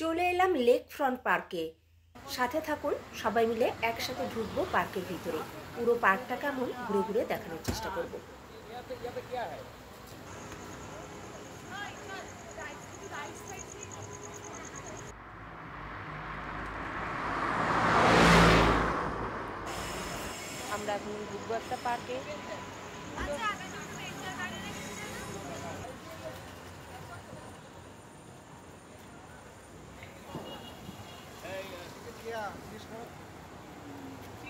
চলে এলাম lake front পার্কে। সাথে থাকুন, সবাই মিলে একসাথে ঢুকবো পার্কের ভিতরে। পুরো পার্কটা কেমন ঘুরে ঘুরে দেখানোর চেষ্টা করব। আমরা এখন ঢুকবো একটা পার্কে।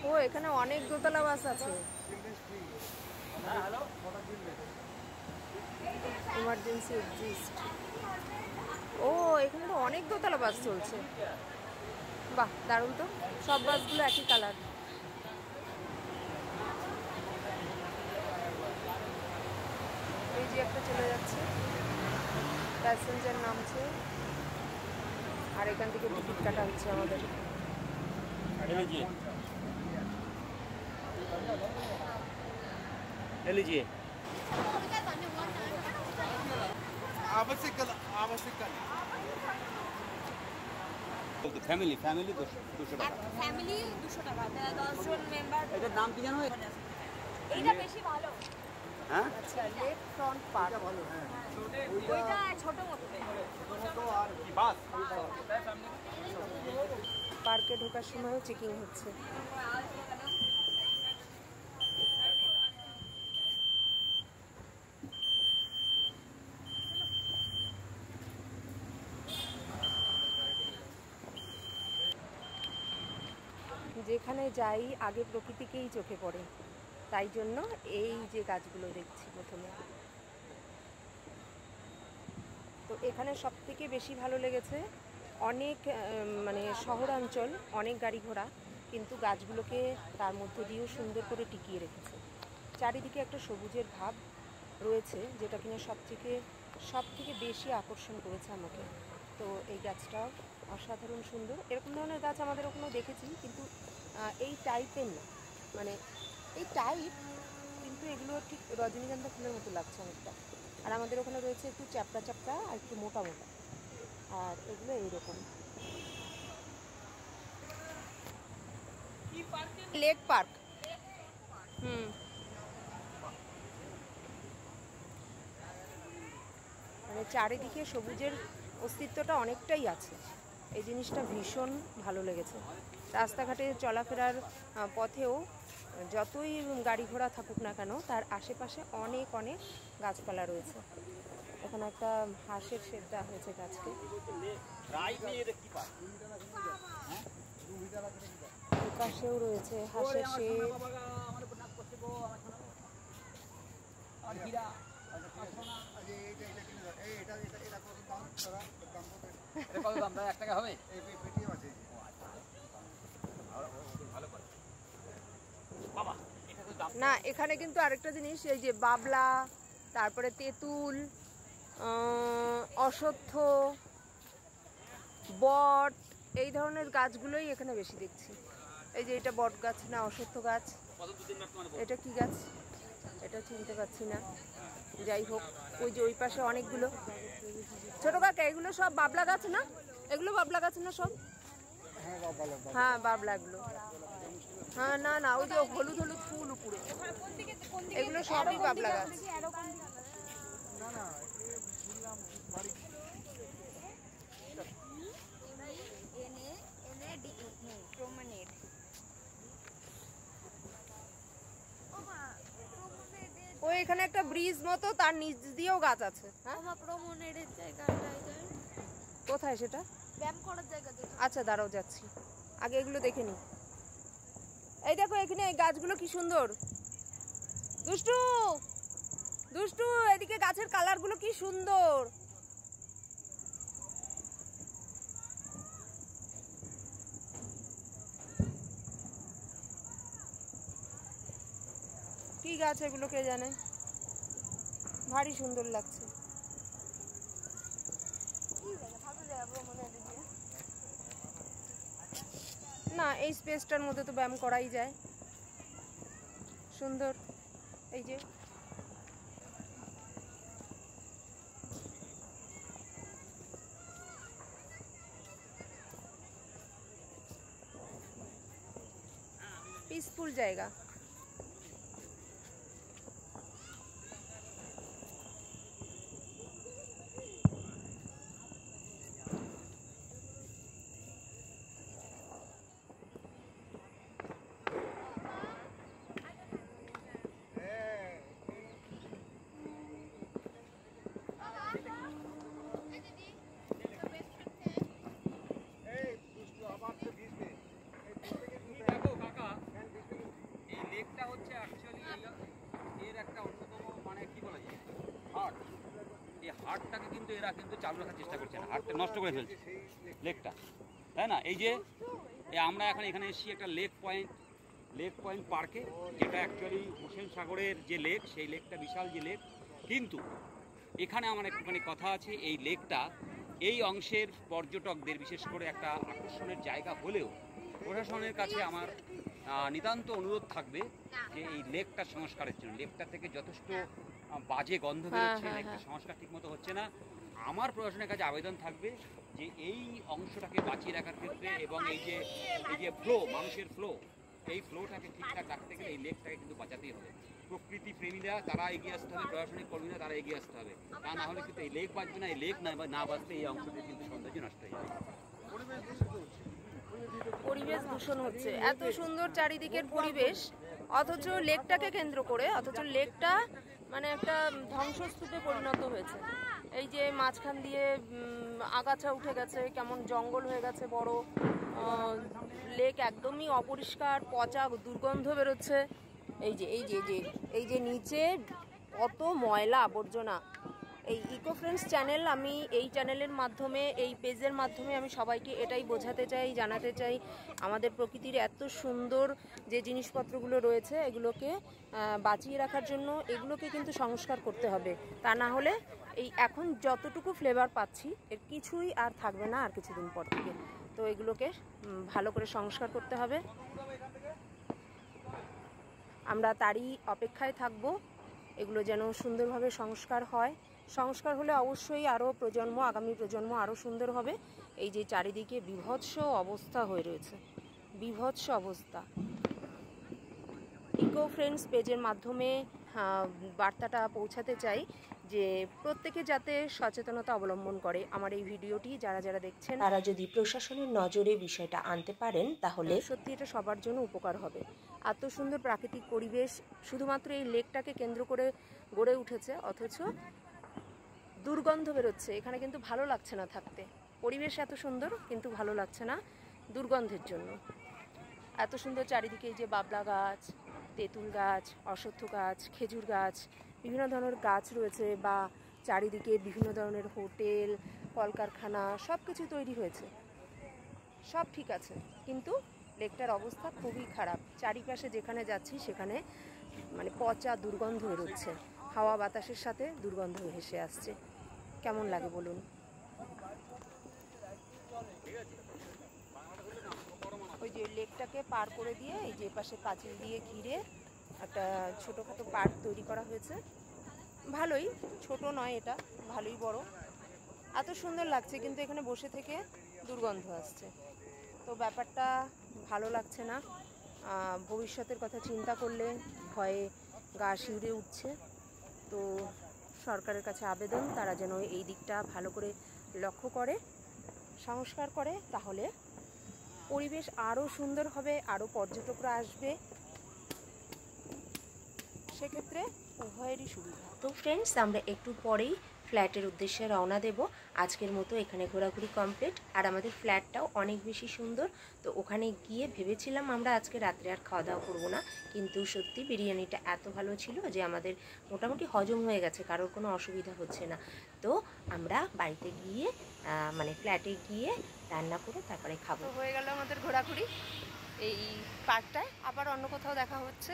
ও, এখানে অনেক দোতলা বাস আছে। Emergency exist. ও, এখানে তো অনেক দোতলা বাস চলছে। বাহ, দারুণ তো। সব বাসগুলো একই কালার। এই যে একটা চলে যাচ্ছে, প্যাসেঞ্জার নামছে, আর এখান থেকে টিকিট কাটা হচ্ছে আমাদের। ফ্যামিলি 200 টাকা। ফ্যামিলি 200 টাকা। 10 জন মেম্বার। এটার নাম কি জানো? এইটা বেশি ভালো। হ্যাঁ, আচ্ছা, লেক ফ্রন্ট পার্ক। ভালো। হ্যাঁ, ওইটা ছোট মতো। আর কি বাস। পার্কে ঢোকার সময়ও চেকিং হচ্ছে। যেখানে যাই আগে প্রকৃতিকেই চোখে পড়ে, তাই জন্য এই যে গাছগুলো দেখছি প্রথমে। তো এখানে সব থেকে বেশি ভালো লেগেছে, অনেক মানে শহরাঞ্চল, অনেক গাড়ি ঘোড়া, কিন্তু গাছগুলোকে তার মধ্যে দিয়েও সুন্দর করে টিকিয়ে রেখেছে। চারিদিকে একটা সবুজের ভাব রয়েছে, যেটা কিনা সব থেকে বেশি আকর্ষণ করেছে আমাকে। তো এই গাছটাও অসাধারণ সুন্দর। এরকম ধরনের গাছ আমাদের ওখানেও দেখেছি, কিন্তু এই টাইপের না, মানে এই টাইপ, কিন্তু এগুলো ঠিক রজনীগন্ধা ফুলের মতো লাগছে অনেকটা। আর আমাদের ওখানে রয়েছে একটু চ্যাপটা চ্যাপটা আর একটু মোটা মোটা, আর এগুলো এইরকম। Lake park. মানে চারিদিকে সবুজের অস্তিত্বটা অনেকটাই আছে। এই জিনিসটা ভীষণ ভালো লেগেছে। রাস্তাঘাটে চলাফেরার পথেও যতই গাড়ি ঘোড়া থাকুক না কেন, তার আশেপাশে অনেক অনেক গাছপালা রয়েছে। এখানে একটা হাঁসের শেড দেওয়া হয়েছে গাছকে। পাশেও রয়েছে হাঁসের শেড। না, এখানে কিন্তু আরেকটা জিনিস, এই যে বাবলা, তারপরে তেঁতুল, অশ্বত্থ, বট, এই ধরনের গাছগুলোই এখানে বেশি দেখছি। এই যে এটা বট গাছ না অশ্বত্থ গাছ, এটা কি গাছ এটা চিনতে পারছি না। যাই হোক, ওই যে ওই পাশে অনেকগুলো ছোট কাকা, এগুলো সব বাবলা গাছ না? এগুলো বাবলা গাছ না সব? হ্যাঁ, বাবলাগুলো। হ্যাঁ, না না, ওই যে হলুদ হলুদ ফুল উপরে, এগুলো সবই বাবলা গাছ। ও, এখানে একটা ব্রিজ মতো, তার নিচ দিয়েও গাছ আছে। হ্যাঁ, প্রমোনেডের জায়গাটায় যায়। কোথায় সেটা? ব্যায়াম করার জায়গা। আচ্ছা, দাঁড়াও, যাচ্ছি। আগে এগুলো দেখে নি। এই দেখো, এখানে এই গাছগুলো কি সুন্দর। দুষ্টু দুষ্টু, এদিকে গাছের কালারগুলো কি সুন্দর। কি গাছ এগুলো কে জানে, ভারী সুন্দর লাগছে। না, এই স্পেসটার মধ্যে তো ব্যায়াম করাই যায়। সুন্দর। এই যে পিসফুল জায়গা। দেখো কাকা, এই লেকটা হচ্ছে অ্যাকচুয়ালি এর একটা অন্যতম মানে কি বলা যায় হার্ট। এই হার্টটাকে কিন্তু এরা কিন্তু চালু রাখার চেষ্টা করছে না, হার্টটা নষ্ট করে ফেলছে লেকটা, তাই না? এই যে আমরা এখন এখানে এসেছি একটা লেক পয়েন্ট পার্কে, যেটা অ্যাকচুয়ালি হোসেন সাগরের যে লেক, সেই লেকটা বিশাল যে লেক। কিন্তু এখানে আমার একটুখানি কথা আছে, এই লেকটা এই অংশের পর্যটকদের বিশেষ করে একটা আকর্ষণের জায়গা হলেও প্রশাসনের কাছে আমার নিতান্ত অনুরোধ থাকবে যে এই লেকটা সংস্কারের জন্য। লেকটা থেকে যথেষ্ট বাজে গন্ধ বেরোচ্ছে, লেকটা সংস্কার ঠিকমতো হচ্ছে না। আমার প্রশাসনের কাছে আবেদন থাকবে যে এই অংশটাকে বাঁচিয়ে রাখার ক্ষেত্রে এবং এই যে ফ্লো, মানুষের ফ্লো, এই ফ্লোটাকে ঠিকঠাক রাখতে গেলে এই লেকটাকে কিন্তু বাঁচাতেই হবে। প্রকৃতি প্রেমীরা তারা এগিয়ে আসতে হবে, প্রশাসনিক কর্মীরা তারা এগিয়ে আসতে হবে। তা না হলে কিন্তু এই লেক বাঁচবে না। এই লেক না বাঁচলে এই অংশটি কিন্তু সৌন্দর্য নষ্ট হয়ে যাবে। পরিবেশ দূষণ হচ্ছে, এত সুন্দর চারিদিকের পরিবেশ, অথচ লেকটাকে কেন্দ্র করে, অথচ লেকটা মানে একটা ধ্বংসস্তূপে পরিণত হয়েছে। এই যে মাঝখান দিয়ে আগাছা উঠে গেছে, কেমন জঙ্গল হয়ে গেছে বড়। লেক একদমই অপরিষ্কার, পচা দুর্গন্ধ বেরোচ্ছে। এই যে নিচে কত ময়লা আবর্জনা। এই ইকো ফ্রেন্ডস চ্যানেল, আমি এই চ্যানেলের মাধ্যমে, এই পেজের মাধ্যমে আমি সবাইকে এটাই বোঝাতে চাই, জানাতে চাই, আমাদের প্রকৃতির এত সুন্দর যে জিনিসপত্রগুলো রয়েছে এগুলোকে বাঁচিয়ে রাখার জন্য এগুলোকে কিন্তু সংস্কার করতে হবে। তা না হলে এই এখন যতটুকু ফ্লেভার পাচ্ছি এর কিছুই আর থাকবে না আর কিছুদিন পর থেকে। তো এগুলোকে ভালো করে সংস্কার করতে হবে। আমরা তারই অপেক্ষায় থাকব, এগুলো যেন সুন্দরভাবে সংস্কার হয়। সংস্কার হলে অবশ্যই আরও আগামী প্রজন্ম আরও সুন্দর হবে। এই যে চারিদিকে বীভৎস অবস্থা হয়ে রয়েছে, বীভৎস অবস্থা। ইকো ফ্রেন্ডস পেজের মাধ্যমে বার্তাটা পৌঁছাতে চাই যে প্রত্যেকে যাতে সচেতনতা অবলম্বন করে। আমার এই ভিডিওটি যারা দেখছেন তারা যদি প্রশাসনের নজরে বিষয়টা আনতে পারেন তাহলে সত্যি এটা সবার জন্য উপকার হবে। এত সুন্দর প্রাকৃতিক পরিবেশ শুধুমাত্র এই লেকটাকে কেন্দ্র করে গড়ে উঠেছে, অথচ দুর্গন্ধ বেরোচ্ছে। এখানে কিন্তু ভালো লাগছে না থাকতে। পরিবেশ এত সুন্দর কিন্তু ভালো লাগছে না দুর্গন্ধের জন্য। এত সুন্দর চারিদিকে এই যে বাবলা গাছ, তেঁতুল গাছ, অশ্বত্থ গাছ, খেজুর গাছ, বিভিন্ন ধরনের গাছ রয়েছে, বা চারিদিকে বিভিন্ন ধরনের হোটেল, কলকারখানা সব কিছু তৈরি হয়েছে, সব ঠিক আছে, কিন্তু লেকটার অবস্থা খুবই খারাপ। চারিপাশে যেখানে যাচ্ছি সেখানে মানে পচা দুর্গন্ধ বেরোচ্ছে, হাওয়া বাতাসের সাথে দুর্গন্ধ ভেসে আসছে। কেমন লাগে বলুন? ওই যে লেকটাকে পার করে দিয়ে এই যে পাশে পাঁচিল দিয়ে ঘিরে একটা ছোটোখাটো পার্ক তৈরি করা হয়েছে। ভালোই, ছোট নয় এটা, ভালোই বড়। এত সুন্দর লাগছে কিন্তু এখানে বসে থেকে দুর্গন্ধ আসছে। তো ব্যাপারটা ভালো লাগছে না। ভবিষ্যতের কথা চিন্তা করলে ভয়ে গা শিউরে উঠছে। তো সরকারের কাছে আবেদন, তারা যেন এই দিকটা ভালো করে লক্ষ্য করে, সংস্কার করে, তাহলে পরিবেশ আরও সুন্দর হবে, আরও পর্যটকরা আসবে, সেক্ষেত্রে উভয়েরই সুবিধা। তো ফ্রেন্ডস, আমরা একটু পরেই ফ্ল্যাটের উদ্দেশ্যে রওনা দেব। আজকের মতো এখানে ঘোরাঘুরি কমপ্লিট। আর আমাদের ফ্ল্যাটটাও অনেক বেশি সুন্দর। তো ওখানে গিয়ে ভেবেছিলাম আমরা আজকে রাত্রে আর খাওয়া দাওয়া করবো না, কিন্তু সত্যি বিরিয়ানিটা এত ভালো ছিল যে আমাদের মোটামুটি হজম হয়ে গেছে, কারোর কোনো অসুবিধা হচ্ছে না। তো আমরা বাড়িতে গিয়ে মানে ফ্ল্যাটে গিয়ে রান্না করে তারপরে খাবো। হয়ে গেল আমাদের ঘোরাঘুরি এই পার্কটায়। আবার অন্য কোথাও দেখা হচ্ছে।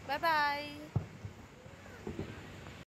Bye bye.